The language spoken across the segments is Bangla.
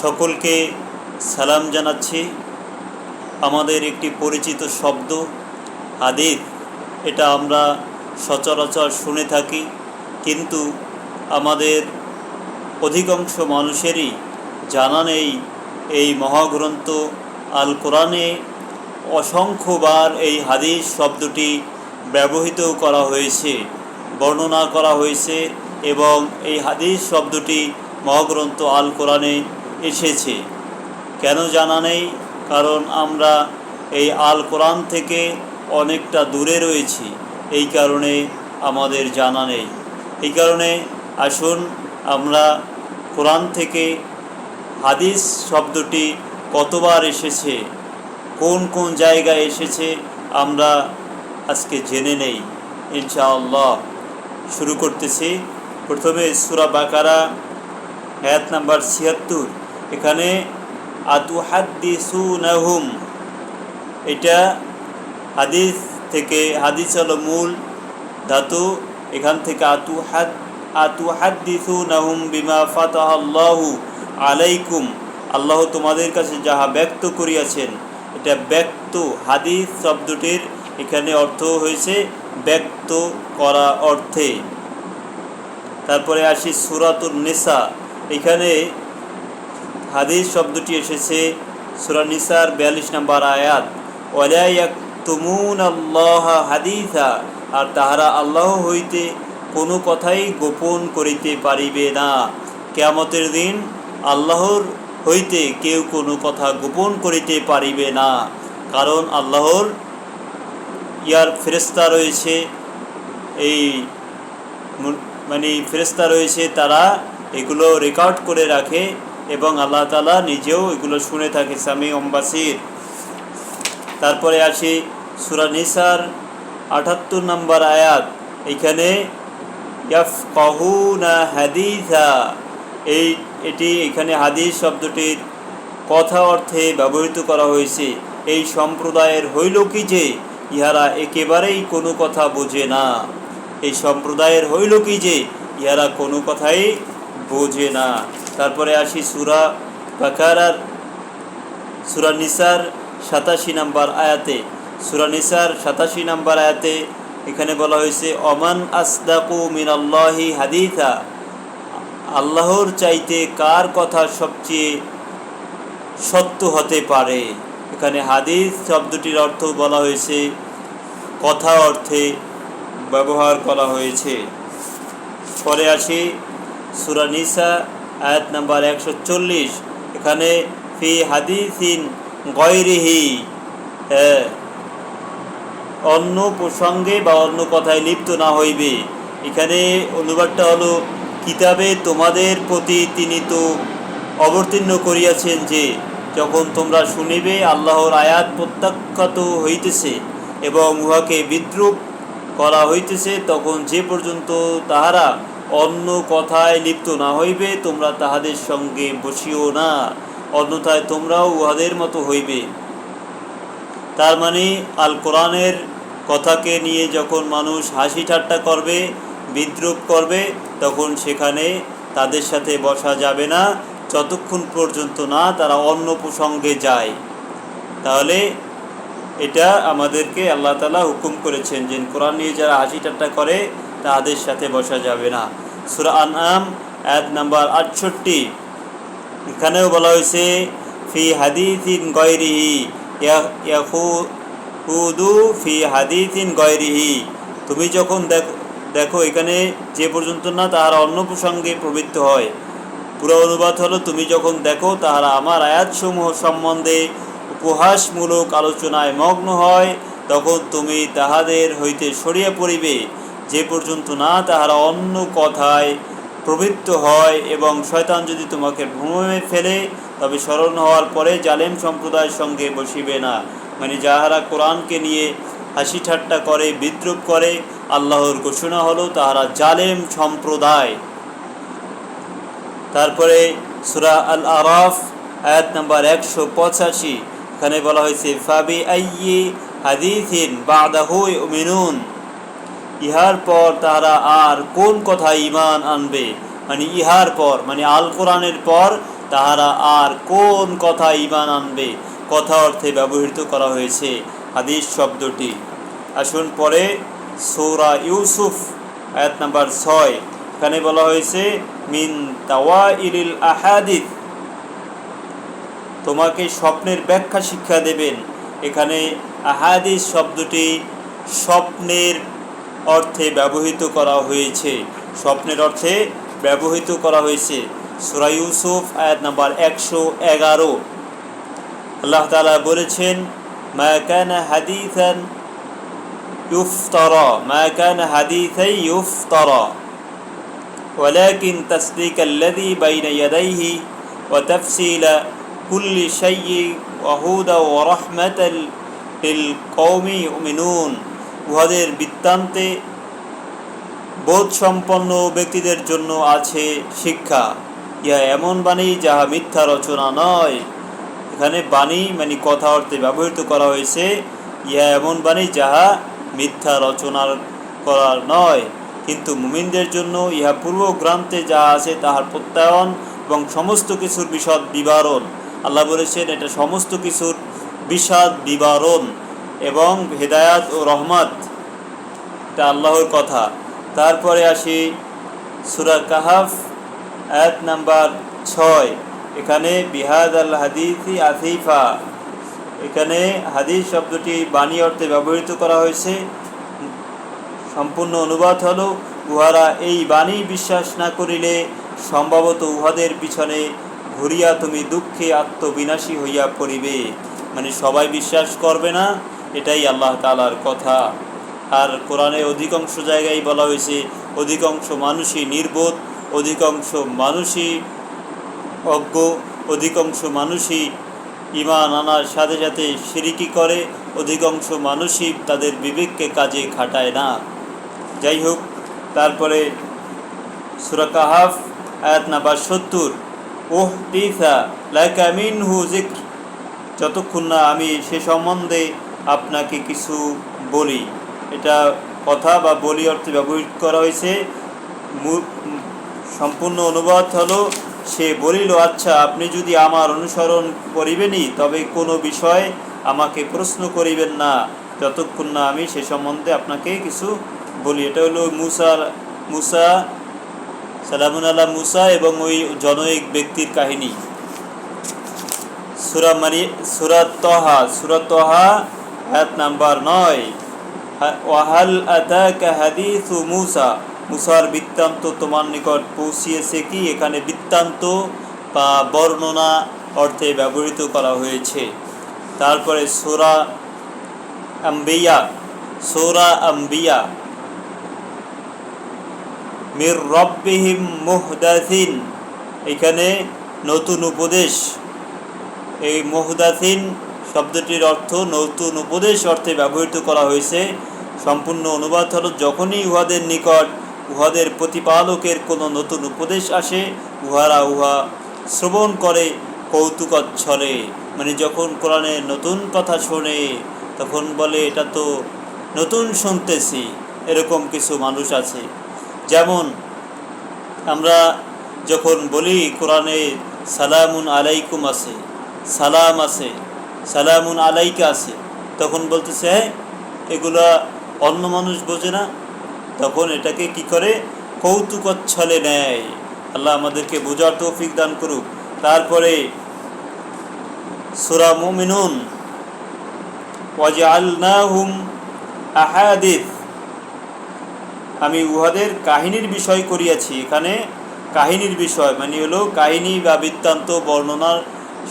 সকলকে সালাম জানাচ্ছি। আমাদের একটি পরিচিত শব্দ হাদিস, এটা আমরা সচরাচর শুনে থাকি, কিন্তু আমাদের অধিকাংশ মানুষেরই জানা নেই এই মহাগ্রন্থ আল কোরআনে অসংখ্যবার এই হাদিস শব্দটি ব্যবহৃত করা হয়েছে, বর্ণনা করা হয়েছে, এবং এই হাদিস শব্দটি মহাগ্রন্থ আল কোরআনে এসেছে। কেন জানা নেই? কারণ আমরা এই আল কোরআন থেকে অনেকটা দূরে রয়েছি, এই কারণে আমাদের জানা নেই। এই কারণে আসুন আমরা কোরআন থেকে হাদিস শব্দটি কতবার এসেছে, কোন কোন জায়গায় এসেছে, আমরা আজকে জেনে নেই ইনশাআল্লাহ। শুরু করতেছি। প্রথমে সূরা বাকারা আয়াত নাম্বার ৭৬। এখানে আতুহাদ্দিসুনাহুম, এটা হাদিস থেকে, হাদিস হলো মূল ধাতু, এখান থেকে আতুহাদ্দিসুনাহুম বিমা ফাতাহাল্লাহু আলাইকুম, আল্লাহ তোমাদের কাছে যাহা ব্যক্ত করিয়াছেন। এটা ব্যক্ত, হাদিস শব্দটির এখানে অর্থ হয়েছে ব্যক্ত করা অর্থে। তারপরে আসি সূরাতুন নিসা। এখানে হাদিস শব্দটি এসেছে সূরা নিসার ৪২ নম্বর আয়াত, ওয়ালা ইয়াকতুমুনাল্লাহা হাদিসা, আর তাহারা আল্লাহ হইতে কোনো কথাই গোপন করিতে পারিবে না। কিয়ামতের দিন আল্লাহর হইতে কেউ কোনো কথা গোপন করিতে পারিবে না, কারণ আল্লাহর ফেরেশতা রয়েছে, ফেরেশতা রয়েছে, তারা এগুলো রেকর্ড করে রাখে এবং আল্লাহ তাআলা নিজেও এগুলো শুনে থাকে, সামিউম বাসির। তারপরে আসি সূরা নিসার ৭৮ নম্বর আয়াত। এখানে ইয়াফকাহুনা হাদিসা, এটি এখানে হাদিস শব্দটির কথা অর্থে ব্যবহৃত করা হয়েছে। এই সম্প্রদায়ের হইল কি যে ইহারা একেবারেই কোনো কথা বোঝে না। এই সম্প্রদায়ের হইল কি যে ইহারা কোনো কথাই বোঝে না। তারপরে আসি সূরা বাকারার সূরা নিসার ৮৭ নম্বর আয়াতে। সূরা নিসার ৮৭ নম্বর আয়াতে এখানে বলা হয়েছে ওমান আসদাকু মিনাল্লাহি হাদিসা, আল্লাহর চাইতে কার কথা সবচেয়ে সত্য হতে পারে। এখানে হাদিস শব্দটির অর্থ বলা হয়েছে, কথা অর্থে ব্যবহার করা হয়েছে। পরে আসি সূরা নিসা আয়াত নাম্বার ১৪০। এখানে ফি হাদিসিন গায়রিহি, অন্য প্রসঙ্গে বা অন্য কথায় লিপ্ত না হইবে। এখানে অনুবাদটা হলো, কিতাবে তোমাদের প্রতি তিনি তো অবতীর্ণ করিয়াছেন যে যখন তোমরা শুনিবে আল্লাহর আয়াত প্রত্যাখ্যাত হইতেছে এবং উহাকে বিদ্রূপ করা হইতেছে, তখন যে পর্যন্ত তাহারা অন্য কথায় লিপ্ত না হইবে তোমরা তাহাদের সঙ্গে বসিও না, অন্যথায় তোমরাও উহাদের মতো হইবে। তার মানে আল কোরআনের কথাকে নিয়ে যখন মানুষ হাসি ঠাট্টা করবে, বিদ্রূপ করবে, তখন সেখানে তাদের সাথে বসা যাবে না যতক্ষণ পর্যন্ত না তারা অন্য প্রসঙ্গে যায়। তাহলে এটা আমাদেরকে আল্লাহ তাআলা হুকুম করেছেন যে কোরআন নিয়ে যারা হাসি ঠাট্টা করে তাদের সাথে বসা যাবে না। সূরা আনআম আয়াত নাম্বার ৬৮। এখানেও বলা হয়েছে ফি হাদিসিন গায়রিহি ইয়াখুদু ফি হাদিসিন গায়রিহি, তুমি যখন দেখো এখানে যে পর্যন্ত না তাহারা অন্য প্রসঙ্গে প্রবৃত্ত হয়। পুরো অনুবাদ হলো, তুমি যখন দেখো তাহারা আমার আয়াতসমূহ সম্বন্ধে উপহাসমূলক আলোচনায় মগ্ন হয়, তখন তুমি তাহাদের হইতে সরিয়া পড়িবে, যে পর্যন্ত না তাহারা অন্য কথায় প্রবৃত্ত হয়, এবং শয়তান যদি তোমাকে ভ্রমে ফেলে তবে স্মরণ হওয়ার পরে জালেম সম্প্রদায়ের সঙ্গে বসিবে না। মানে যাহারা কোরআনকে নিয়ে হাসি ঠাট্টা করে, বিদ্রূপ করে, আল্লাহর ঘোষণা হলো তাহারা জালেম সম্প্রদায়। তারপরে সূরা আল আরাফ আয়াত নাম্বার ১৮৫। এখানে বলা হয়েছে ফাবি আইয়ি হাদিসিন বাদাহু ইউমিনুন, ইহার পর তারা আর কোন কথা ঈমান আনবে। মানে ইহার পর, মানে আল কোরআনের পর তাহারা আর কোন কথা ঈমান আনবে, কথা অর্থে ব্যবহৃত করা হয়েছে হাদিস শব্দটি। আসুন পরে সূরা ইউসুফ আয়াত নাম্বার 6, এখানে বলা হয়েছে মিন তাওয়াইলিল আহাদিস, তোমাকে স্বপ্নের ব্যাখ্যা শিক্ষা দেবেন। এখানে আহাদিস শব্দটি স্বপ্নের অর্থে ব্যবহৃত করা হয়েছে, স্বপ্নের অর্থে ব্যবহৃত করা হয়েছে। সূরা ইউসুফ আয়াত নাম্বার 111, আল্লাহ তাআলা বলেছেন মা কানা হাদিসান ইফতারা, মা কানা হাদিসাই ইফতারা ওয়ালাকিন তাসদীকাল্লাযী বাইনা ইয়াদাইহি ওয়া তাফসীলা কুল্লি শাইইন ওয়া হুদা ওয়া রাহমাতাল লিল কওমি ইউমিনুন। উহাদের বৃত্তান্তে বোধসম্পন্ন ব্যক্তিদের জন্য আছে শিক্ষা, ইহা এমন বাণী যাহা মিথ্যা রচনা নয়। এখানে বাণী মানে কথা অর্থে ব্যবহৃত করা হয়েছে, ইহা এমন বাণী যাহা মিথ্যা রচনার করার নয়, কিন্তু মুমিনদের জন্য ইহা পূর্ব গ্রন্থে যা আছে তাহার প্রত্যয়ন এবং সমস্ত কিছুর বিশদ বিবরণ। আল্লাহ বলেছেন এটা সমস্ত কিছুর বিশদ বিবরণ এবং হেদায়াত ও রহমত, এটা আল্লাহর কথা। তারপরে আসি সূরা কাহাফ আয়াত নাম্বার 6, এখানে বিহাদ আল হাদিসি আসিফা, এখানে হাদিস শব্দটি বাণী অর্থে ব্যবহৃত করা হয়েছে। সম্পূর্ণ অনুবাদ হলো উহারা এই বাণী বিশ্বাস না করিলে সম্ভবত উহাদের পিছনে ঘুরিয়া তুমি দুঃখে আত্মবিনাশী হইয়া পড়িবে। মানে সবাই বিশ্বাস করবে না, এটাই আল্লাহ তাআলার কথা। আর কোরআনে অধিকাংশ জায়গায় বলা হয়েছে অধিকাংশ মানুষই নির্বোধ, অধিকাংশ মানুষই অজ্ঞ, অধিকাংশ মানুষই ঈমান আনার সাথে সাথে শিরকি করে, অধিকাংশ মানুষই তাদের বিবেককে কাজে খাটায় না। যাই হোক, তারপরে সূরা কাহাফ আয়াত নাম্বার 70, উহদিসা লাকা মিনহু যিকর, যতক্ষণ না আমি সে সম্বন্ধে আপনাকে কিছু বলি। এটা কথা বা বলি অর্থে ব্যবহৃত করা হয়েছে। সম্পূর্ণ অনুবাদ হলো সে বলিল আচ্ছা আপনি যদি আমার অনুসরণ করিবেনই তবে কোনো বিষয় আমাকে প্রশ্ন করিবেন না যতক্ষণ না আমি সে সম্বন্ধে আপনাকে কিছু বলি। এটা হলো মুসা সালামুন আলা মুসা এবং ওই জনৈক ব্যক্তির কাহিনী। সূরা তাহা আয়াত নাম্বার 9, ওয়াহাল আতাকা হাদিসু মুসা, মুসার বৃত্তান্ত তোমার নিকট পৌঁছিয়েছে কি, এখানে বৃত্তান্ত বা বর্ণনা অর্থে ব্যবহৃত করা হয়েছে। তারপরে সূরা আম্বিয়া মির রব্বিহিম মুহদাসিন, এখানে নতুন উপদেশ। এই মুহদাসিন শব্দটির অর্থ নতুন উপদেশ অর্থে ব্যবহৃত করা হয়েছে। সম্পূর্ণ অনুবাদ হলো যখনই উহাদের নিকট উহাদের প্রতিপালকের কোনো নতুন উপদেশ আসে উহারা উহা শ্রবণ করে কৌতুকচ্ছলে, মানে যখন কোরআনে নতুন কথা শোনে তখন বলে এটা তো নতুন শুনতেছি। এরকম কিছু মানুষ আছে, যেমন আমরা যখন বলি কোরআনে সালামুন আলাইকুম আছে, সালাম আছে, সালামুন আলাইকা আছে, তখন বলতেছে এগুলা অন্য মানুষ বোঝে না, তখন এটাকে কি করে কৌতুকচ্ছলে নেয়। আল্লাহ আমাদেরকে বোঝার তৌফিক দান করুক। তারপরে সূরা মুমিনুন ওয়াজআলনাহুম আহাদিস, আমি উহাদের কাহিনীর বিষয় করিয়াছি। এখানে কাহিনীর বিষয় মানে হলো কাহিনী বা বৃত্তান্ত বর্ণনার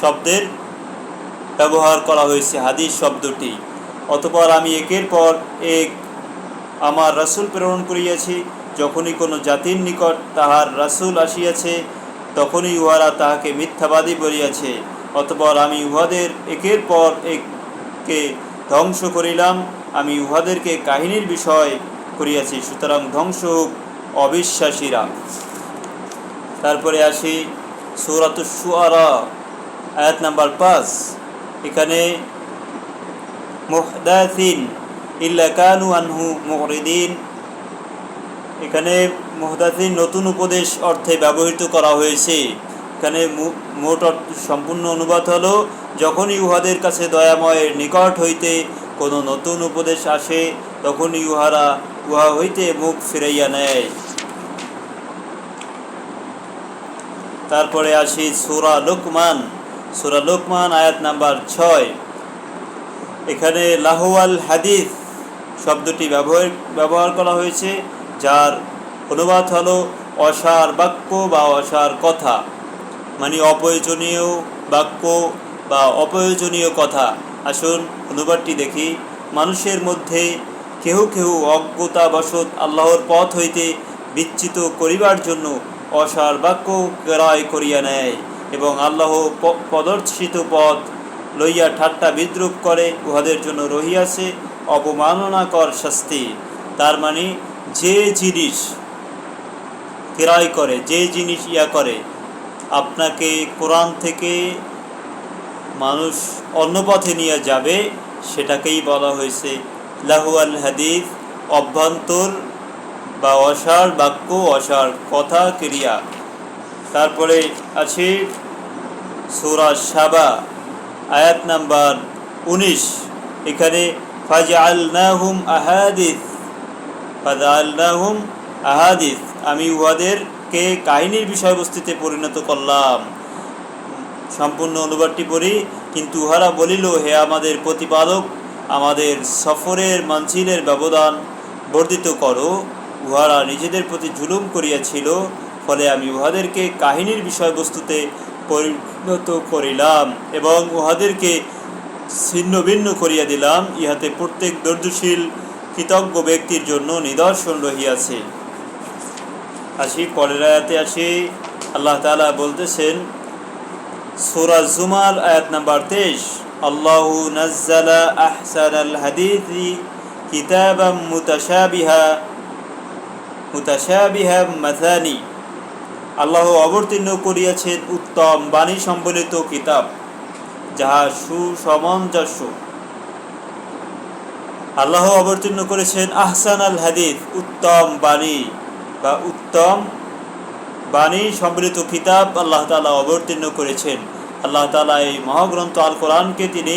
শব্দের ব্যবহার করা হয়েছে হাদিস শব্দটি। অতঃপর আমি একের পর এক আমার রাসূল প্রেরণ করিয়াছি, যখনই কোনো জাতির নিকট তাহার রাসূল আসিয়াছে তখনই উহারা তাহাকে মিথ্যাবাদী বলিয়াছে। অতঃপর আমি উহাদের একের পর এককে ধ্বংস করিলাম, আমি উহাদেরকে কাহিনীর বিষয় করিয়াছি, সুতরাং ধ্বংস হোক অবিশ্বাসীরা। তারপরে আসি সূরাতুশ শুআরা আয়াত নাম্বার 5, এখানে মুহদাসিন ইল্লা কানু আনহু মুরিদিন, এখানে মুহদাসিন নতুন উপদেশ অর্থে ব্যবহৃত করা হয়েছে। এখানে মোট সম্পূর্ণ অনুবাদ হলো, যখনই উহাদের কাছে দয়াময়ের নিকট হইতে কোনো নতুন উপদেশ আসে তখনই উহা হইতে মুখ ফিরাইয়া নেয়। তারপরে আসি সূরা লুকমান। সূরা লুকমান আয়াত নাম্বার 6। এখানে লাহওয়াল হাদিস শব্দটি ব্যবহার করা হয়েছে, যার অনুবাদ হলো অসার বাক্য বা অসার কথা, মানে অপ্রয়োজনীয় বাক্য বা অপ্রয়োজনীয় কথা। আসুন অনুবাদটি দেখি। মানুষের মধ্যে কেহ কেহ অজ্ঞতাবশত আল্লাহর পথ হইতে বিচ্যুত করিবার জন্য অসার বাক্য ক্রয় করিয়া নেয় এবং আল্লাহ প্রদর্শিত পথ লইয়া ঠাট্টা বিদ্রুপ করে, উহাদের জন্য রহিয়াছে অবমাননাকর শাস্তি। তার মানে যে জিনিস ক্রয় করে, যে জিনিস করে, আপনাকে কোরআন থেকে মানুষ অন্য পথে নিয়ে যাবে, সেটাকেই বলা হয়েছে লাহওয়াল হাদিস, অভ্যন্তর বা অসার বাক্য, অসার কথা, ক্রিয়া। তারপরে আছে সূরা সাবা আয়াত নাম্বার 19। এখানে ফাজআলনাহুম আহাদিস, আমি উহাদেরকে কাহিনীর বিষয়বস্তুতে পরিণত করলাম। সম্পূর্ণ অনুবাদটি পড়ি। কিন্তু উহারা বলিল, হে আমাদের প্রতিপালক, আমাদের সফরের মানজিলের ব্যবধান বর্ধিত করো। উহারা নিজেদের প্রতি জুলুম করিয়াছিল, ফলে আমি উহাদেরকে কাহিনীর বিষয়বস্তুতে পরিণত করিলাম এবং উহাদেরকে ছিন্ন ভিন্ন করিয়া দিলাম। ইহাতে প্রত্যেক ধৈর্যশীল কৃতজ্ঞ ব্যক্তির জন্য নিদর্শন রহিয়াছে। আসি পরের আয়াতে আসি। আল্লাহ তাআলা বলতেছেন সূরা জুমার আয়াত নাম্বার 23, আল্লাহু নাজ্জালা আহসানাল হাদিসি কিতাবাম মুতাশাবিহা মাসানি, আল্লাহ অবতীর্ণ করিয়াছেন উত্তম বাণী সম্বলিত কিতাব, যাহা সুসমঞ্জস্য। আল্লাহ অবতীর্ণ করেছেন আহসানাল হাদিস, উত্তম বাণী বা উত্তম বাণী সম্বলিত কিতাব আল্লাহ তাআলা অবতীর্ণ করেছেন। আল্লাহ তাআলা এই মহাগ্রন্থ আল কোরআনকে তিনি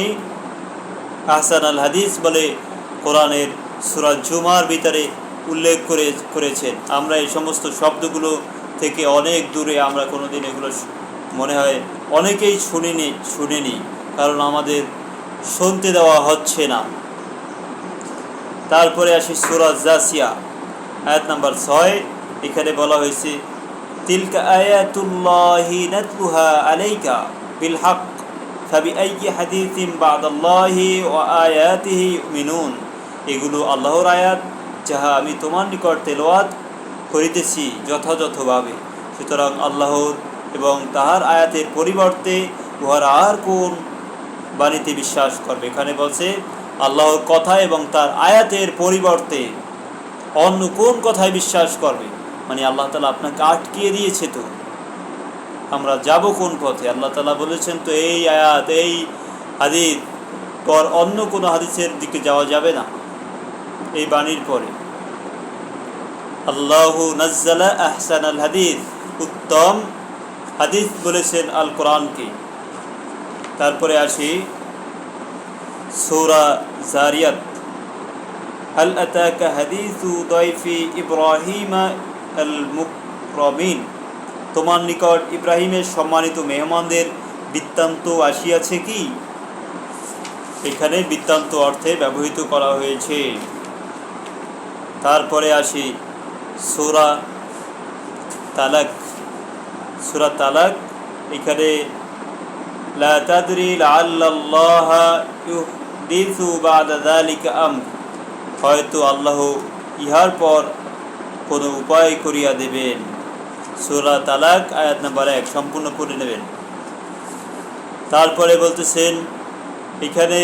আহসানাল হাদিস বলে কোরআনের সূরা জুমার ভিতরে উল্লেখ করেছেন। আমরা এই সমস্ত শব্দগুলো থেকে অনেক দূরে, আমরা কোনোদিন এগুলো মনে হয় অনেকেই শুনিনি, কারণ আমাদের শুনতে দেওয়া হচ্ছে না। তারপরে আসি সূরা জাসিয়া আয়াত নাম্বার 6। এখানে বলা হয়েছে তিলকা আয়াতুল্লাহি নাতলুহা আলাইকা বিল হক ফাবিআইয়ি হাদিসিন বা'দাল্লাহি ওয়া আয়াতিহি ইউমিনুন, এগুলো আল্লাহর আয়াত, যাহা আমি তোমার নিকট তেলাওয়াত করিতেছি যথাযথভাবে। সুতরাং আল্লাহর এবং তাহার আয়াতের পরিবর্তে উহারা আর কোন বাণীতে বিশ্বাস করবে? এখানে বলছে আল্লাহর কথা এবং তার আয়াতের পরিবর্তে অন্য কোন কথায় বিশ্বাস করবে? মানে আল্লাহ তাআলা আপনাকে আটকিয়ে দিয়েছে, তো আমরা যাব কোন পথে? আল্লাহ তাআলা বলেছেন তো এই আয়াত, এই হাদিস পর অন্য কোনো হাদিসের দিকে যাওয়া যাবে না এই বাণীর পরে। আল্লাহু নাজ্জালা আহসানাল হাদিস, উত্তম হাদিস বলেছেন আল কোরআনকে। তারপরে আসি সূরা জারিয়াত, হাল আতাকা হাদিসু দাইফি ইব্রাহিম আল মুকরামিন, তোমার নিকট ইব্রাহিমের সম্মানিত মেহমানদের বৃত্তান্ত আসিয়াছে কি? এখানে বৃত্তান্ত অর্থে ব্যবহৃত করা হয়েছে। তারপরে আসি সূরা তালাক। সূরা তালাক, এখানে লা তাদরি লাআল্লাল্লাহা ইউহদিসু বা'দা যালিকা আমর, হয়তো আল্লাহ ইহার পর কোনো উপায় করিয়া দেবেন। সূরা তালাক আয়াত নাম্বার 1 সম্পূর্ণ পড়ে নেবেন। তারপরে বলতেছেন এখানে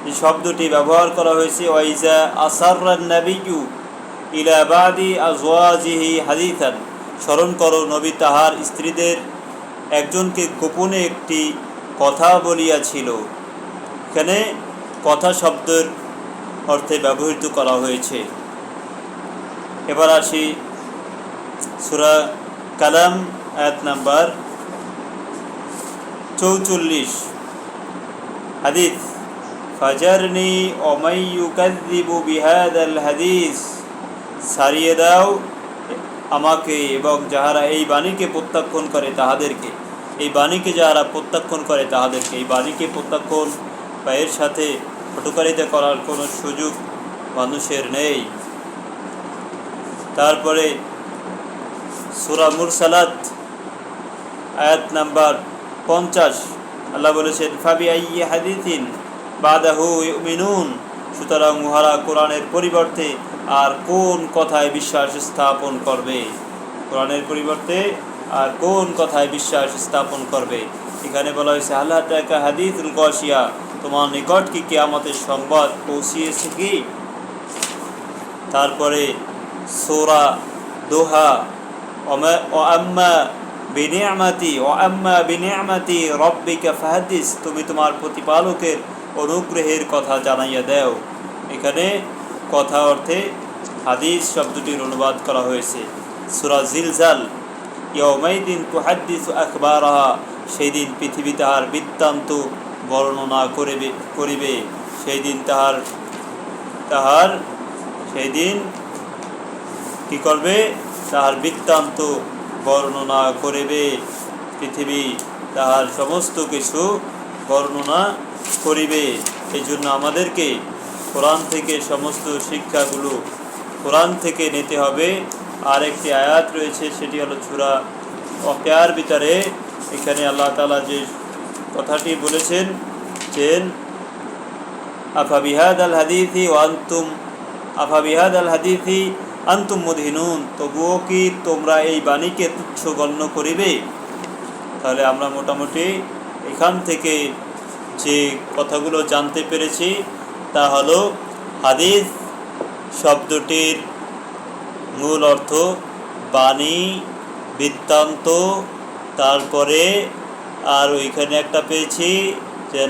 যে শব্দটি ব্যবহার করা হয়েছে ওয়াইজা আসাররান নাবিয়্যু ইলা বাদি আজওয়াজিহি হাদিসান, স্মরণ করো নবী তাহার স্ত্রীদের একজনকে গোপনে একটি কথা বলিয়াছিল। এখানে কথা শব্দের অর্থে ব্যবহৃত করা হয়েছে। এবার আসি সূরা কালাম আয়াত নাম্বার 44 হাদিস, ফাজারনি ওমাই ইউকাযযিবু বিহাদাল হাদিস, ছাড়িয়ে দাও আমাকে এবং যাহারা এই বাণীকে প্রত্যাখ্যান করে তাহাদেরকে। এই বাণীকে যাহারা প্রত্যাখ্যান করে তাহাদেরকে। এই বাণীকে প্রত্যাখ্যান বা এর সাথে কটুকারিতা করার কোনো সুযোগ মানুষের নেই। তারপরে সূরা মুরসালাত আয়াত নাম্বার 50, আল্লাহ বলেছেন, ফাবিআইয়ি হাদিসিন বাদাহু ইউমিনুন, সুতরাং উহারা কোরআনের পরিবর্তে আর কোন কথায় বিশ্বাস স্থাপন করবে। কোরআনের পরিবর্তে আর কোন কথায় বিশ্বাস স্থাপন করবে। এখানে বলা হয়েছে, আল্লাহ তাআলা হাদিসুল গাশিয়া, তোমার নিকট কি কিয়ামতের সংবাদ পৌঁছিয়েছে কি। তারপরে সূরা দোহা, ওয়াম্মা বিনিআমাতি রাব্বিকা ফাহাদিস, তুমি তোমার প্রতিপালকের অনুগ্রহের কথা জানাইয়া দাও। এখানে কথা অর্থে হাদিস শব্দটির অনুবাদ করা হয়েছে। সূরা জিলজাল, ইয়াউমাইদিন তুহাদ্দিসু আখবারাহা, সেই দিন পৃথিবী তাহার বৃত্তান্ত বর্ণনা করিবে। সেই দিন সেই দিন কি করবে? তাহার বৃত্তান্ত বর্ণনা করিবে। পৃথিবী তাহার সমস্ত কিছু বর্ণনা করিবে। এই জন্য আমাদেরকে কোরআন থেকে সমস্ত শিক্ষাগুলো কোরআন থেকে নিতে হবে। আর একটি আয়াত রয়েছে, সেটি হলো সূরা ওয়াকিয়ার ভিতরে। এখানে আল্লাহ তাআলা যে কথাটি বলেছেন যে আফাবিহাদাল হাদিসি আনতুম মুদহিনুন, তবুও কি তোমরা এই বাণীকে তুচ্ছ গণ্য করিবে। তাহলে আমরা মোটামুটি এখান থেকে যে কথাগুলো জানতে পেরেছি তা হলো, হাদিস শব্দটির মূল অর্থ বাণী, বৃত্তান্ত। তারপরে আর ওইখানে একটা পেয়েছি যে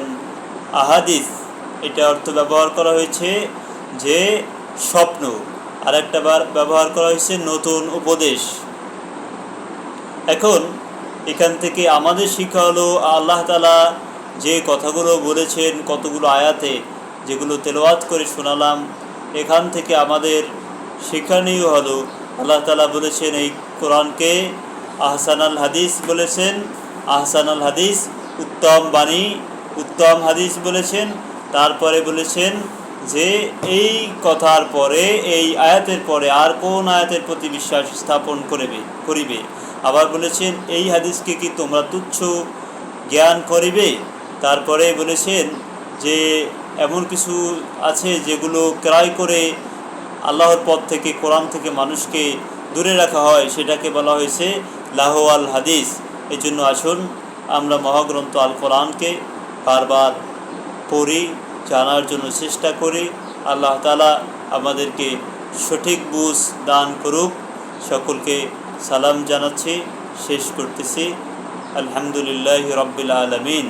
আহাদিস, এটা অর্থ ব্যবহার করা হয়েছে যে স্বপ্ন, আর একটা বার ব্যবহার করা হয়েছে নতুন উপদেশ। এখন এখান থেকে আমাদের শিক্ষা হলো, আল্লাহ তাআলা যে কথাগুলো বলেছেন কতগুলো আয়াতে, যেগুলো তেলাওয়াত করে শোনালাম, এখান থেকে আমাদের শিক্ষণীয় হলো, আল্লাহ তাআলা বলেছেন এই কোরআনকে আহসানাল হাদিস বলেছেন। আহসানাল হাদিস উত্তম বাণী, উত্তম হাদিস বলেছেন। তারপরে বলেছেন যে এই কথার পরে, এই আয়াতের পরে আর কোন আয়াতের প্রতি বিশ্বাস স্থাপন করিবে। আবার বলেছেন, এই হাদিসকে কি তোমরা তুচ্ছ জ্ঞান করিবে। তারপরে বলেছেন যে এমন কিছু আছে যেগুলো ক্রয় করে আল্লাহর পথ থেকে, কোরআন থেকে মানুষকে দূরে রাখা হয়, সেটাকে বলা হয়েছে লাহু আল হাদিস। এই জন্য আসুন আমরা মহাগ্রন্থ আল কোরআনকে বারবার পড়ি, জানার জন্য চেষ্টা করি। আল্লাহ তাআলা আমাদেরকে সঠিক বুঝ দান করুক। সকলকে সালাম জানাচ্ছি, শেষ করতেছি। আলহামদুলিল্লাহি রাব্বিল আলামিন।